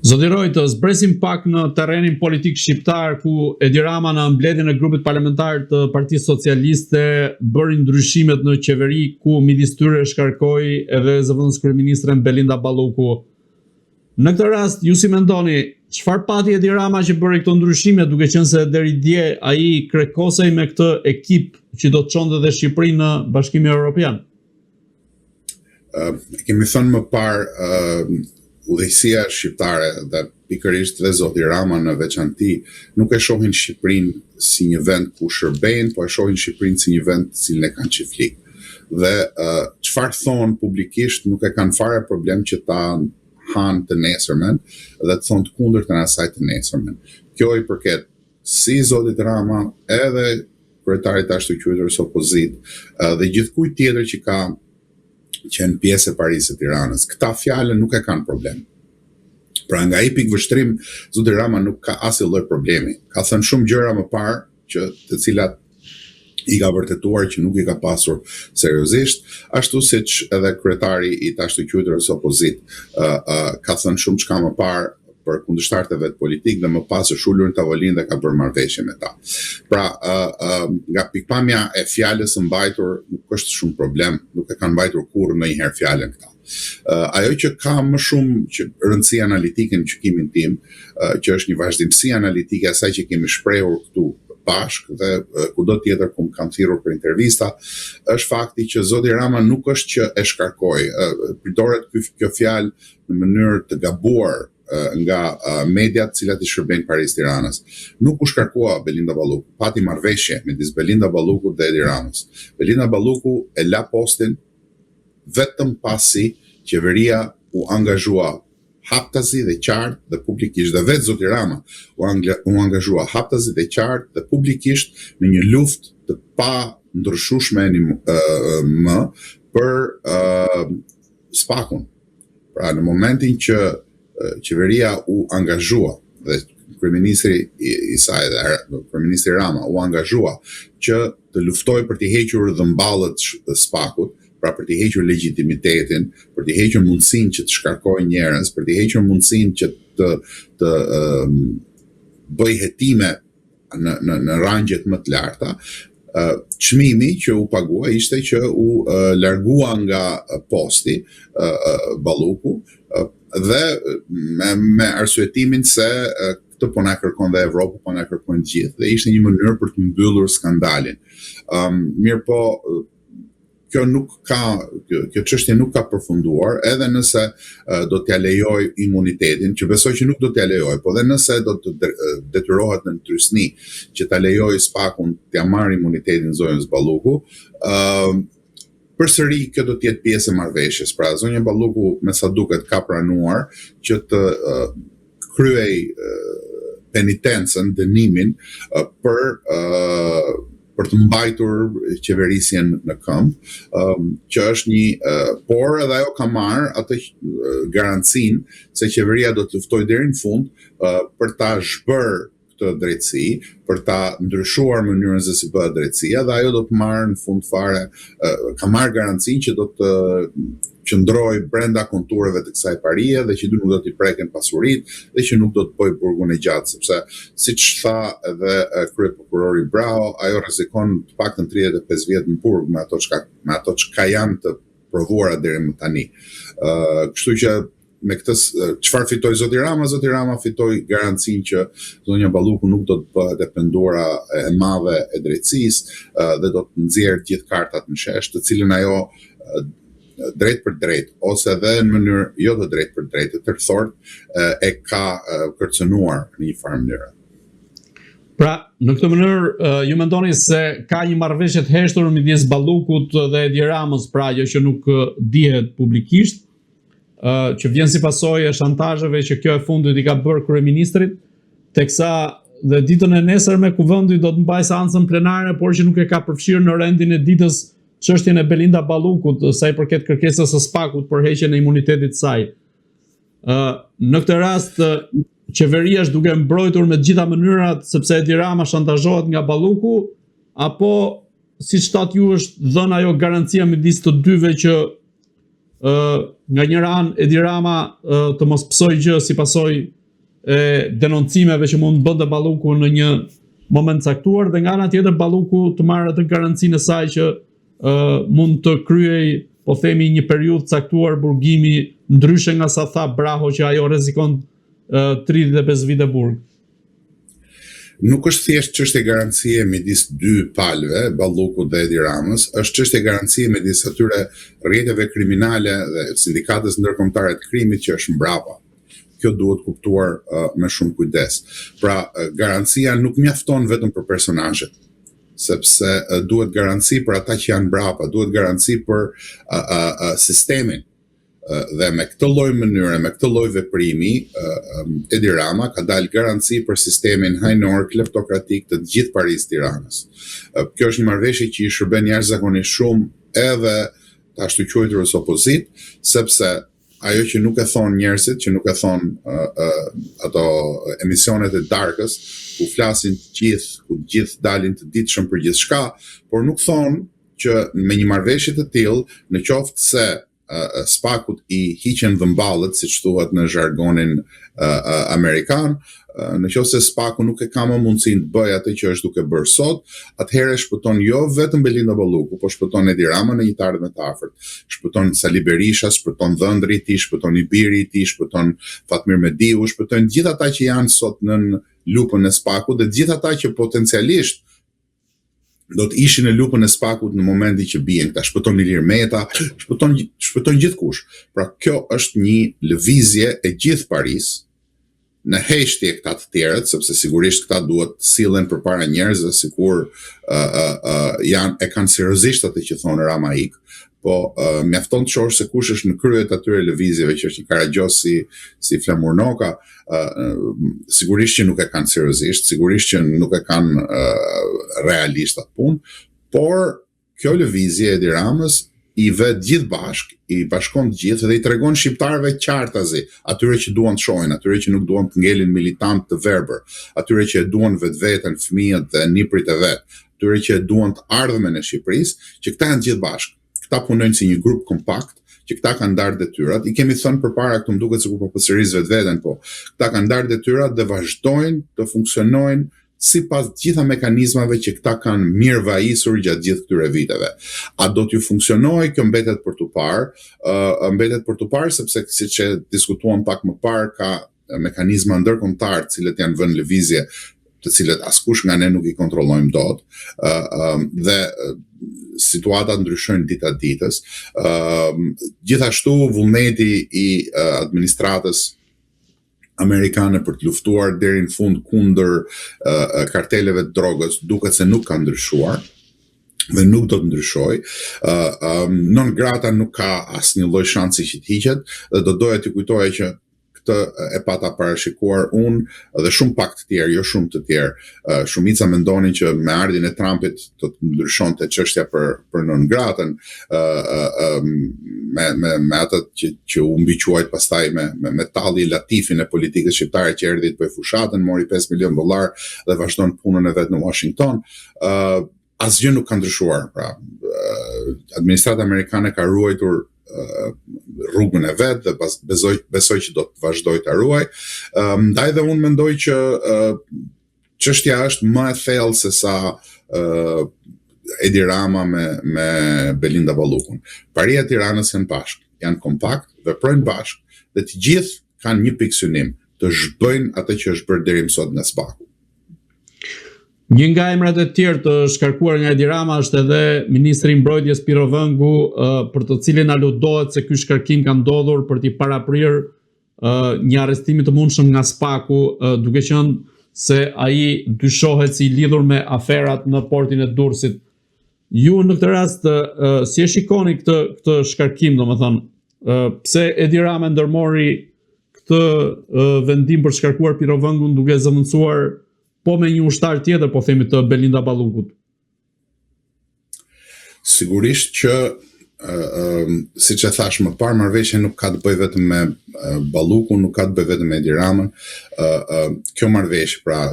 Zoti Rojtë, zbresim pak në terrenin politik shqiptar ku Edi Rama në mbledhjen e grupit parlamentar të Partisë Socialiste bëri ndryshimet në qeveri ku midis tyre shkarkoi edhe zëvendës kryeministren Belinda Balluku. Në këtë rast, ju si mendoni, çfarë pati Edi Rama që bëri këto ndryshime, duke qenë se deri dje ai krekosej me këtë ekip që do të çonte dhe Shqipërinë në Bashkimin Evropian? Kemi thënë më parë, udhëheqësia shqiptare dhe pikërisht dhe zoti Rama në veçanti nuk e shohin Shqipërinë si një vend ku shërbejnë, po e shohin Shqipërinë si një vend cilën e kanë çiflik. Dhe çfarë thonë publikisht nuk e kanë fare problem që ta hanë të nesërmen dhe të thonë të kundërtën asaj të nesërmen. Kjo i përket si zotit Rama edhe kryetarit ashtu quajtur opozit dhe gjithkujt tjetër që ka qenë pjesë e Parisë së Tiranës. Këta fjalë nuk e kanë problem. Pra nga ai pikë vështrim, zoti Rama nuk ka asnjë lloj problemi. Ka thënë shumë gjëra më parë të cilat i ka vërtetuar që nuk i ka pasur seriozisht, ashtu siç edhe kryetari i ashtu quajtur opozit ka thënë shumë çka më parë për kundërshtarët e vet politik dhe më pas është ulur në tavolinë dhe ka bërë marrëveshje me ta. Pra, nga pikpamja e fjalës së mbajtur nuk është shumë problem, nuk e kanë mbajtur kurrë ndonjëherë fjalën këta. Ajo që ka më shumë rëndësi analitike në gjykimin tim, që është një vazhdimsi analitike asaj që kemi shprehur këtu bashkë dhe kudo tjetër ku më kanë thirrur për intervista, është fakti që zoti Rama nuk është që e shkarkoi. Përdoret kjo fjalë në mënyrë të gabuar nga mediat cilat i shërbejnë Parisë Tiranës. Nuk u shkarkua Belinda Balluku, pati marrëveshje midis Belinda Balluku dhe Edi Ramës. Belinda Balluku e la postin vetëm pasi qeveria u angazhua haptazi dhe qartë dhe publikisht, dhe vetë zoti Rama u angazhua haptazi dhe qartë dhe publikisht në një luftë të pa ndryshueshme më për spakun. Pra në momentin që qeveria u angazhua dhe kryeministri i saj dhe kryeministri Rama u angazhua që të luftoj për të hequr dhëmballët e spakut, pra për të hequr legitimitetin, për të hequr mundësinë që të shkarkojë njerëz, për të hequr mundësinë që të bëj hetime në rangjet më të larta, çmimi që u pagua ishte që u largua nga posti Balluku dhe me arsyetimin se këtë po na kërkon dhe Evropa, po na kërkojnë gjithë dhe ishte një mënyrë për të mbyllur skandalin. Mirë po, kjo çështje nuk ka përfunduar, edhe nëse do t'ja lejoj imunitetin, që besoj që nuk do t'ja lejoj, po dhe nëse do të detyrohet në trysni që ta lejoj spakun t'ja marrë imunitetin zonjës Balluku, përsëri kjo do të jetë pjesë e marrëveshjes. Pra zonja Balluku me sa duket ka pranuar që të kryej penitencën, dënimin për të mbajtur qeverisjen në këmbë, që është por edhe ajo ka marrë atë garancinë se qeveria do të luftojë deri në fund për ta zhbërë këtë drejtësi, për ta ndryshuar mënyrën se si bëhet drejtësia dhe ajo do të marrë në fund fare, ka marrë garancinë që do të qëndroj brenda kontureve të kësaj parie dhe që nuk do t'i preken pasuritë dhe që nuk do të bëjë burgun e gjatë, sepse siç tha edhe kryeprokurori Brau, ajo rrezikon të paktën 35 vjet në burg me ato çka janë të provuara deri më tani. Kështu që me këtë çfarë fitoi zoti Rama? Zoti Rama fitoi garancinë që zonja Balluku nuk do të bëhet e pendura e madhe e drejtësisë dhe do të nxjerrë gjithë kartat në shesh, të cilën ajo drejt për drejt, ose edhe në mënyrë jo të drejt për drejt, të tërthort e ka kërcënuar në një farë mënyrë. Pra, në këtë mënyrë, ju mendoni se ka një marrëveshje të heshtur midis Ballukut dhe Edi Ramës, pra ajo që nuk dihet publikisht, që vjen si pasojë e shantazheve që kjo e fundit i ka bërë kryeministrit, teksa dhe ditën e nesërme Kuvendi do të mbajë seancën plenare, por që nuk e ka përfshirë në rendin e ditës çështjen e Belinda Ballukut, sa i përket kërkesës së spakut për heqjen e imunitetit të saj. Në këtë rast, qeveria është duke mbrojtur me të gjitha mënyrat sepse Edi Rama shantazhohet nga Balluku, apo siç thatë ju është dhënë ajo garancia midis të dyve që nga njëra anë Edi Rama të mos psoj gjë si pasojë e denoncimeve që mund bënte Balluku në një moment caktuar, dhe nga ana tjetër Balluku të marrë atë garancinë e saj që mund të kryej, po themi, një periudhë caktuar burgimi, ndryshe nga sa tha Braho që ajo rrezikon 35 vite burg. Nuk është thjesht çështje garancie midis dy palëve, Ballukut dhe Edi Ramës, është çështje garancie midis atyre rrjeteve kriminale dhe sindikatës ndërkombëtare të krimit që është mbrapa. Kjo duhet kuptuar me shumë kujdes. Pra, garancia nuk mjafton vetëm për personazhet, sepse duhet garanci për ata që janë mbrapa, duhet garanci për sistemin. Dhe me këtë lloj mënyre, me këtë lloj veprimi, Edi Rama ka dalë garanci për sistemin hajnor kleptokratik të gjithë Parisë Tiranës. Kjo është një marrëveshje që i shërben jashtëzakonisht shumë edhe të ashtu quajturës opozit, sepse ajo që nuk e thon njerëzit, që nuk e thon ato emisionet e darkës, ku flasin të gjithë, ku të gjithë dalin të ditshëm për gjithçka, por nuk thon që me një marrëveshje të tillë, në qoftë se spakut i hiqen dhëmballët, siç thuhet në zhargonin amerikan, në qoftë se spaku nuk e ka më mundësinë të bëjë atë që është duke bërë sot, atëherë shpëton jo vetëm Belinda Balluku, po shpëton Edi Rama në njëtarët më të afërt, shpëton Sali Berisha, shpëton dhëndri i tij, shpëton i biri i tij, shpëton Fatmir Mediu, shpëton gjithë ata që janë sot në lupën e spakut dhe gjithë ata që potencialisht do të ishin në lupën e spakut në momentin që bien këta, shpëton Ilir Meta, shpëton gjithkush. Pra kjo është një lëvizje e gjithë Parisë në heshtje këta të tjerët, sepse sigurisht këta duhet sillen përpara njerëzve sikur e kanë seriozisht atë që thonë Rama ik, po mjafton të shohësh se kush është në krye të atyre lëvizjeve, që është një karagjos si Flamur Noka, sigurisht që nuk e kanë seriozisht, sigurisht që nuk e kanë realisht atë punë, por kjo lëvizje e Edi Ramës i vet gjithë bashk, i bashkon të gjithë dhe i tregon shqiptarëve qartazi, atyre që duan të shohin, atyre që nuk duan të ngelin militant të verbër, atyre që e duan vetveten, fëmijët dhe niprit e vet, atyre që e duan të ardhmen e Shqipërisë, që këta janë gjithë bashk. Këta punojnë si një grup kompakt, që këta kanë ndarë detyrat. I kemi thënë përpara, këtu më duket sikur po përsëris vetveten, po këta kanë ndarë detyrat dhe vazhdojnë të funksionojnë sipas gjitha mekanizmave që këta kanë mirë vajisur gjatë gjithë këtyre viteve. A do t'ju funksionojë, kjo mbetet për tu parë, sepse siç e diskutuam pak më parë, ka mekanizma ndërkombëtar të cilët janë vënë lëvizje, të cilët askush nga ne nuk i kontrollojmë dot, dhe situatat ndryshojnë dita ditës. Gjithashtu vullneti i administratës amerikane për të luftuar deri në fund kundër karteleve të drogës duket se nuk ka ndryshuar dhe nuk do të ndryshojë. Non grata nuk ka asnjë lloj shansi që të hiqet, dhe do doja t'ju kujtoja që këtë e pata parashikuar unë dhe shumë pak të tjerë, jo shumë të tjerë. Shumica mendonin që me ardhin e Trumpit do të ndryshonte çështja për non gratën, me atë që u mbiquajt pastaj me talli Latifin e politikës shqiptare që erdhi të bëj fushatën, mori $5 milion dhe vazhdon punën e vet në Washington. Asgjë nuk ka ndryshuar. Pra, administrata amerikane ka ruajtur rrugën e vet dhe besoj që do të vazhdoj ta ruaj. Ndaj dhe unë mendoj që çështja është më e thellë se sa Edi Rama me Belinda Ballukun. Paria e Tiranës janë bashkë, janë kompakt, veprojnë bashkë dhe të gjithë kanë një pikë synim, të zhbëjnë atë që është bërë deri më sot nga spaku. Një nga emrat e tjerë të shkarkuar nga Edi Rama është edhe Ministri i Mbrojtjes Piro Vëngu, për të cilin aludohet se ky shkarkim ka ndodhur për t'i paraprirë një arrestim të mundshëm nga spaku, duke qenë se ai dyshohet si i lidhur me aferat në portin e Durrësit. Ju në këtë rast si e shikoni këtë shkarkim, domethënë, pse Edi Rama ndërmori këtë vendim për shkarkuar Piro Vëngun duke zëvendësuar po me një ushtar tjetër, po themi të Belinda Ballukut? Sigurisht që, siç e thash më parë, marrëveshja nuk ka të bëjë vetëm me Ballukun, nuk ka të bëjë vetëm me Edi Ramën. Kjo marrëveshje, pra,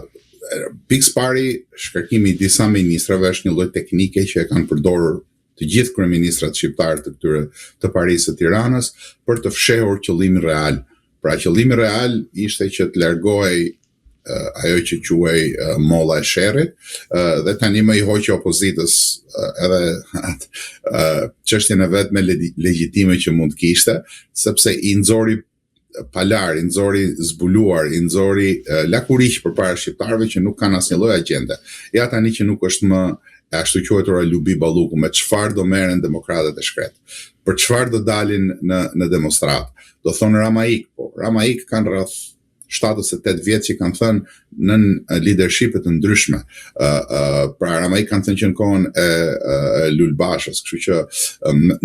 pikë pari, shkarkimi i disa ministrave është një lloj teknike që e kanë përdorur të gjithë kryeministrat shqiptar të Parisë së Tiranës për të fshehur qëllimin real Pra qëllimi real ishte që të largohej ajo që quhej molla e sherrit, dhe tani më i hoqi opozitës edhe çështjen e vet me legjitime që mund kishte, sepse i nxori palar, i nxori zbuluar, i nxori lakuriq përpara shqiptarëve që nuk kanë asnjë lloj agjende. Ja tani që nuk është më e ashtu quajtura lubi balluku, me çfarë do merren demokratët e shkret. Për çfarë do dalin në demonstrat? Do thonë Ramaik, po Ramaik kanë rreth 7 ose 8 vjet që kanë thënë në leadershipe të ndryshme. Pra Ramaik kanë thënë që në kohën e Lulbashës, kështu që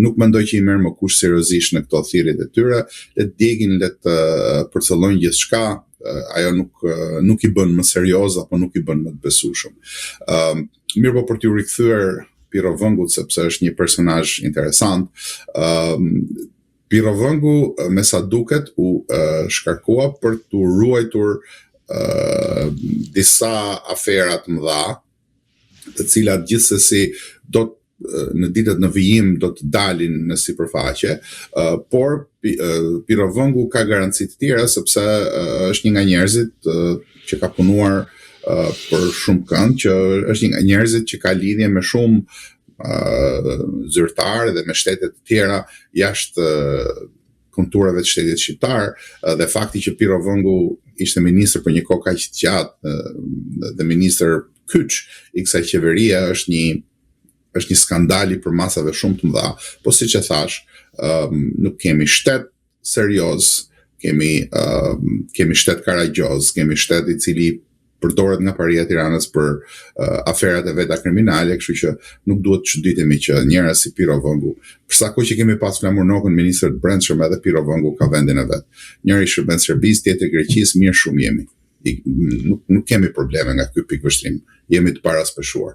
nuk mendoj që i merr më kush seriozisht në këto thirrjet e tyre, le të djegin, le të përcëllojnë gjithçka, ajo nuk i bën më serioz apo nuk i bën më të besueshëm. Mirë, po për t'ju rikthyer Piro Vëngut, sepse është një personazh interesant. Piro Vëngu, me sa duket, u shkarkua për të ruajtur disa afera të mëdha, të cilat gjithsesi në ditët në vijim do të dalin në sipërfaqe, por Piro Vëngu ka garanci të tjera sepse është një nga njerëzit që ka punuar për shumë kënd, që është një nga njerëzit që ka lidhje me shumë zyrtarë dhe me shtetet të tjera jashtë konturave të shtetit shqiptar, dhe fakti që Piro Vëngu ishte ministër për një kohë kaq të gjatë dhe ministër kyç i kësaj qeverie është një skandal i përmasave shumë të mëdha. Po siç e thash, nuk kemi shtet serioz, kemi shtet karagjoz, kemi shtet i cili përdoret nga paria e Tiranës për aferat e veta kriminale, kështu që nuk duhet të çuditemi që njëra si Piro Vëngu, për sa kohë që kemi pas Flamur Nokën, ministër të brendshëm, edhe Piro Vëngu ka vendin e vet. Njëri shërben Serbisë, tjetri Greqisë, mirë shumë jemi. Nuk kemi probleme nga ky pikë vështrim. Jemi të paraspeshuar.